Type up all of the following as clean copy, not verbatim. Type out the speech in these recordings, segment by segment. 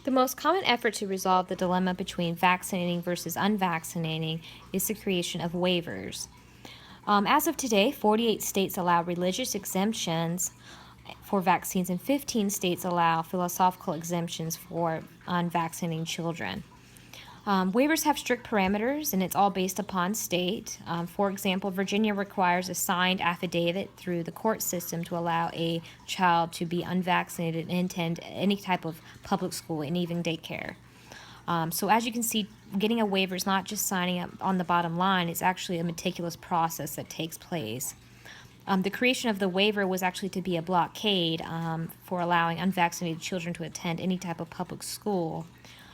The most common effort to resolve the dilemma between vaccinating versus unvaccinating is the creation of waivers. As of today, 48 states allow religious exemptions for vaccines, and 15 states allow philosophical exemptions for unvaccinated children. Waivers have strict parameters, and it's all based upon state. For example, Virginia requires a signed affidavit through the court system to allow a child to be unvaccinated and attend any type of public school and even daycare. So as you can see, getting a waiver is not just signing up on the bottom line. It's actually a meticulous process that takes place. The creation of the waiver was actually to be a blockade for allowing unvaccinated children to attend any type of public school.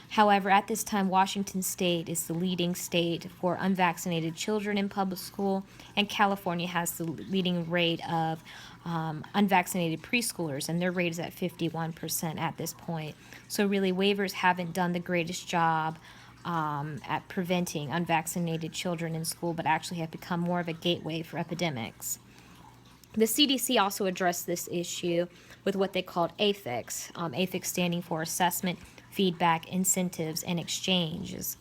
However, at this time, Washington State is the leading state for unvaccinated children in public school, and California has the leading rate of unvaccinated preschoolers, and their rate is at 51% at this point. So really, waivers haven't done the greatest job at preventing unvaccinated children in school, but actually have become more of a gateway for epidemics. The CDC also addressed this issue with what they called AFIX, AFIX standing for Assessment, Feedback, Incentives, and Exchanges.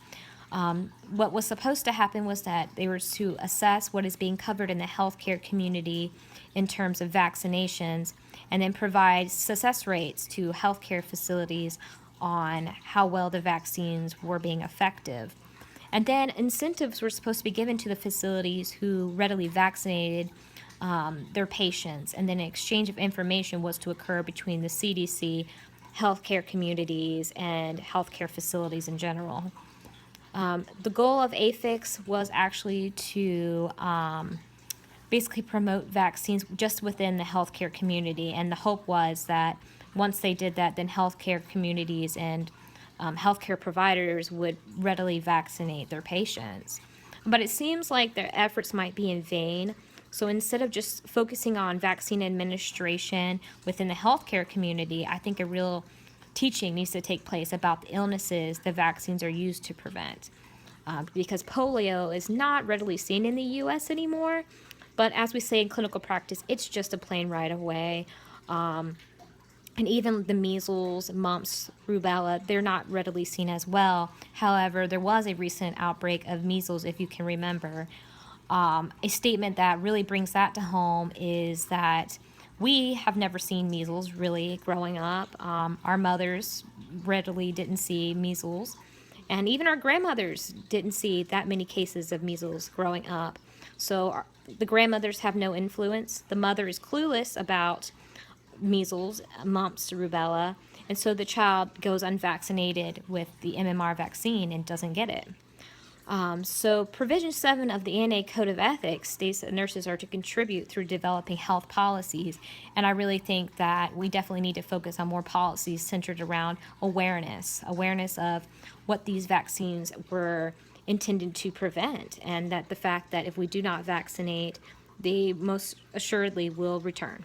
What was supposed to happen was that they were to assess what is being covered in the healthcare community in terms of vaccinations, and then provide success rates to healthcare facilities on how well the vaccines were being effective. And then incentives were supposed to be given to the facilities who readily vaccinated their patients, and then an exchange of information was to occur between the CDC, healthcare communities, and healthcare facilities in general. The goal of AFIX was actually to basically promote vaccines just within the healthcare community, and the hope was that once they did that, then healthcare communities and healthcare providers would readily vaccinate their patients. But it seems like their efforts might be in vain. So instead of just focusing on vaccine administration within the healthcare community, I think a real teaching needs to take place about the illnesses the vaccines are used to prevent. Because polio is not readily seen in the U.S. anymore, but as we say in clinical practice, it's just a plain right of way. And even the measles, mumps, rubella, they're not readily seen as well. However, there was a recent outbreak of measles, if you can remember. A statement that really brings that to home is that we have never seen measles really growing up. Our mothers readily didn't see measles, and even our grandmothers didn't see that many cases of measles growing up. So the grandmothers have no influence. The mother is clueless about measles, mumps, rubella, and so the child goes unvaccinated with the MMR vaccine and doesn't get it. So Provision 7 of the ANA Code of Ethics states that nurses are to contribute through developing health policies, and I really think that we definitely need to focus on more policies centered around awareness of what these vaccines were intended to prevent, and that the fact that if we do not vaccinate, they most assuredly will return.